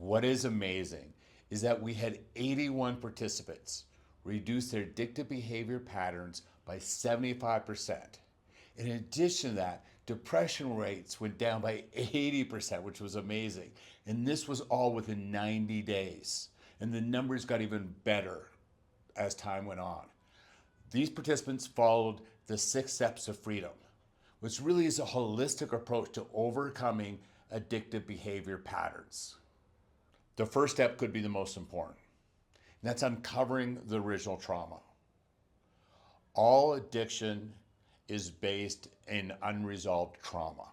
What is amazing is that we had 81 participants reduce their addictive behavior patterns by 75%. In addition to that, depression rates went down by 80%, which was amazing. And this was all within 90 days. And the numbers got even better as time went on. These participants followed the 6 steps of freedom, which really is a holistic approach to overcoming addictive behavior patterns. The first step could be the most important, and that's uncovering the original trauma. All addiction is based in unresolved trauma.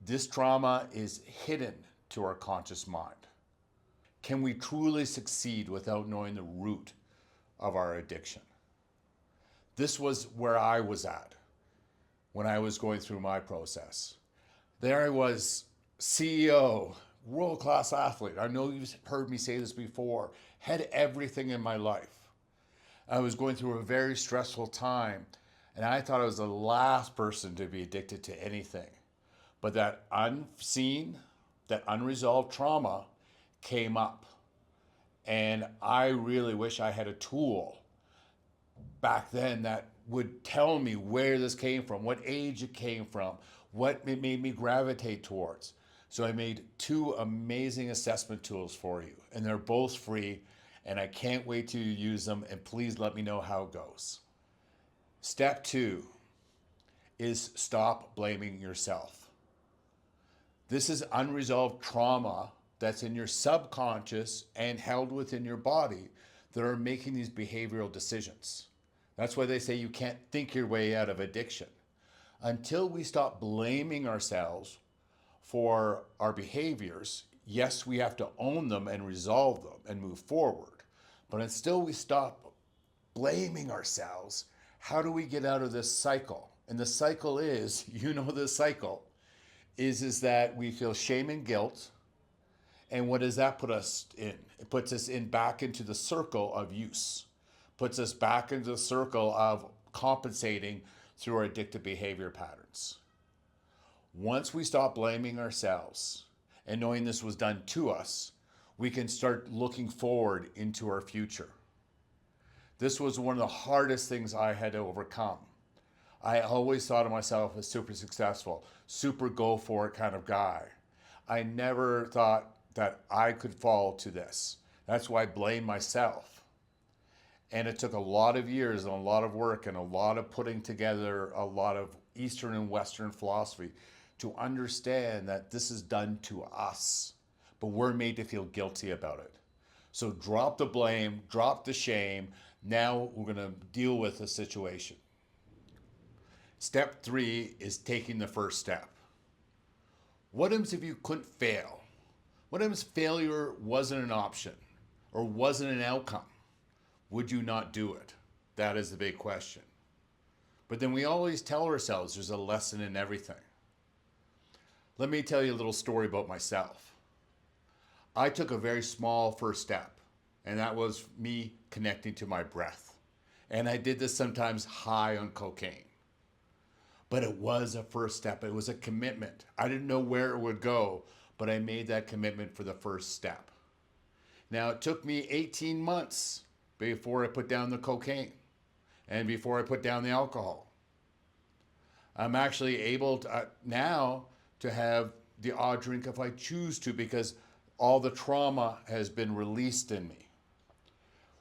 This trauma is hidden to our conscious mind. Can we truly succeed without knowing the root of our addiction? This was where I was at when I was going through my process. There I was, CEO, world-class athlete. I know you've heard me say this before, had everything in my life. I was going through a very stressful time, and I thought I was the last person to be addicted to anything. But that unseen, that unresolved trauma came up. And I really wish I had a tool back then that would tell me where this came from, what age it came from, what it made me gravitate towards. So I made 2 amazing assessment tools for you, and they're both free, and I can't wait to use them, and please let me know how it goes. Step 2 is stop blaming yourself. This is unresolved trauma that's in your subconscious and held within your body that are making these behavioral decisions. That's why they say you can't think your way out of addiction. Until we stop blaming ourselves for our behaviors, yes, we have to own them and resolve them and move forward. But until we stop blaming ourselves, how do we get out of this cycle? And the cycle is, you know, the cycle is that we feel shame and guilt. And what does that put us in? It puts us in back into the circle of use, puts us back into the circle of compensating through our addictive behavior patterns. Once we stop blaming ourselves and knowing this was done to us, we can start looking forward into our future. This was one of the hardest things I had to overcome. I always thought of myself as super successful, super go for it kind of guy. I never thought that I could fall to this. That's why I blame myself. And it took a lot of years and a lot of work and a lot of putting together a lot of Eastern and Western philosophy to understand that this is done to us, but we're made to feel guilty about it. So drop the blame, drop the shame. Now we're going to deal with the situation. Step 3 is taking the first step. What happens if you couldn't fail? What happens if failure wasn't an option or wasn't an outcome? Would you not do it? That is the big question. But then we always tell ourselves there's a lesson in everything. Let me tell you a little story about myself. I took a very small first step, and that was me connecting to my breath. And I did this sometimes high on cocaine. But it was a first step. It was a commitment. I didn't know where it would go, but I made that commitment for the first step. Now, it took me 18 months before I put down the cocaine and before I put down the alcohol. I'm actually able to, now to have the odd drink if I choose to because all the trauma has been released in me.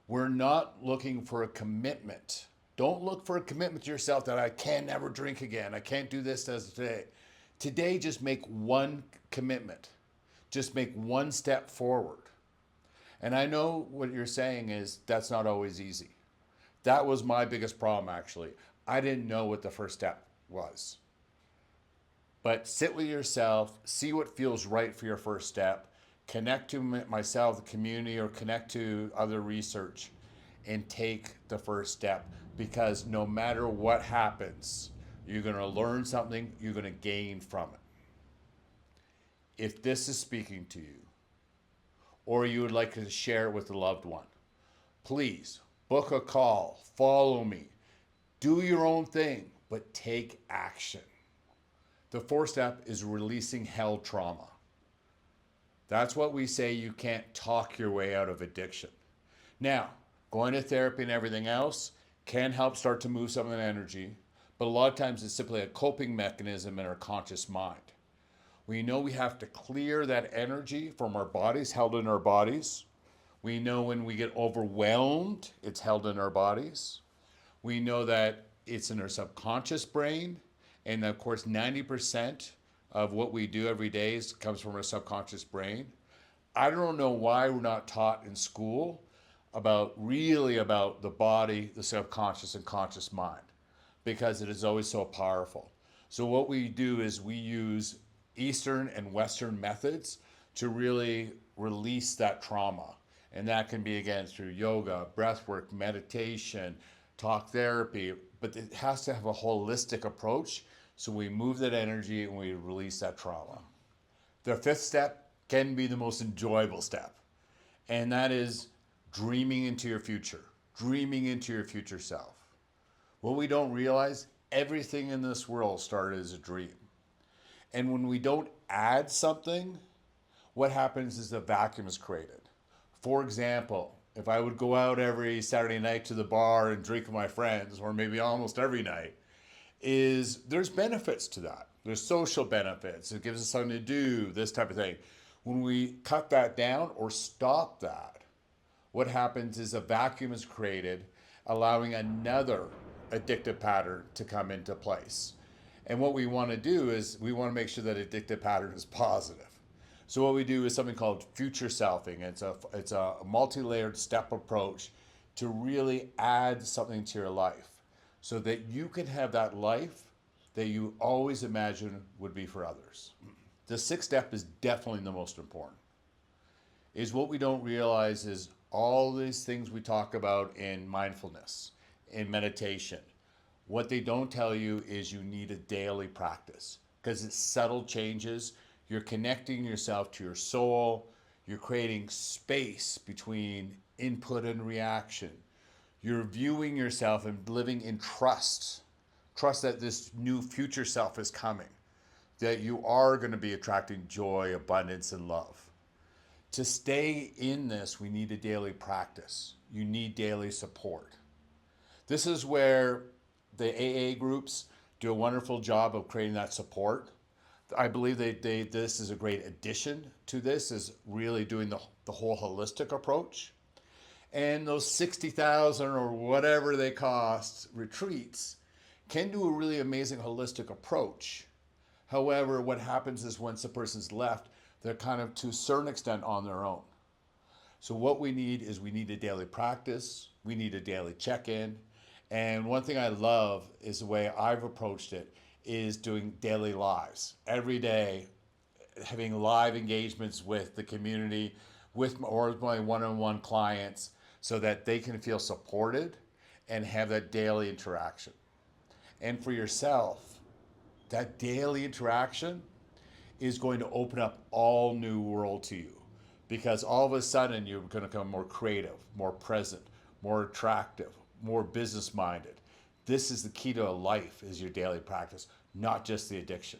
We're not looking for a commitment. Don't look for a commitment to yourself that I can never drink again. I can't do this as today. Today, just make one commitment. Just make one step forward. And I know what you're saying is that's not always easy. That was my biggest problem, actually. I didn't know what the first step was. But sit with yourself, see what feels right for your first step, connect to myself, the community, or connect to other research, and take the first step. Because no matter what happens, you're going to learn something, you're going to gain from it. If this is speaking to you, or you would like to share it with a loved one, please book a call, follow me, do your own thing, but take action. The fourth step is releasing held trauma. That's what we say you can't talk your way out of addiction. Now, going to therapy and everything else can help start to move some of that energy, but a lot of times it's simply a coping mechanism in our conscious mind. We know we have to clear that energy from our bodies, held in our bodies. We know when we get overwhelmed, it's held in our bodies. We know that it's in our subconscious brain. And of course, 90% of what we do every day comes from our subconscious brain. I don't know why we're not taught in school about the body, the subconscious, and conscious mind, because it is always so powerful. So what we do is we use Eastern and Western methods to really release that trauma. And that can be, again, through yoga, breath work, meditation, talk therapy, but it has to have a holistic approach. So we move that energy and we release that trauma. The fifth step can be the most enjoyable step, and that is dreaming into your future, dreaming into your future self. What we don't realize, everything in this world started as a dream. And when we don't add something, what happens is a vacuum is created. For example, if I would go out every Saturday night to the bar and drink with my friends, or maybe almost every night, there's benefits to that. There's social benefits. It gives us something to do, this type of thing. When we cut that down or stop that, what happens is a vacuum is created, allowing another addictive pattern to come into place. And what we want to do is we want to make sure that addictive pattern is positive. So what we do is something called future selfing. It's a multi-layered step approach to really add something to your life so that you can have that life that you always imagined would be for others. The sixth step is definitely the most important. Is what we don't realize is all these things we talk about in mindfulness, in meditation. What they don't tell you is you need a daily practice, because it's subtle changes. You're connecting yourself to your soul. You're creating space between input and reaction. You're viewing yourself and living in trust. Trust that this new future self is coming, that you are going to be attracting joy, abundance, and love. To stay in this, we need a daily practice. You need daily support. This is where the AA groups do a wonderful job of creating that support. I believe this is a great addition to this, is really doing the whole holistic approach. And those 60,000 or whatever they cost retreats can do a really amazing holistic approach. However, what happens is once the person's left, they're kind of to a certain extent on their own. So what we need is we need a daily practice. We need a daily check-in. And one thing I love is the way I've approached it is doing daily lives. Every day, having live engagements with the community, or my one-on-one clients, so that they can feel supported and have that daily interaction. And for yourself, that daily interaction is going to open up all new world to you, because all of a sudden you're going to become more creative, more present, more attractive, more business minded. This is the key to a life, is your daily practice, not just the addiction.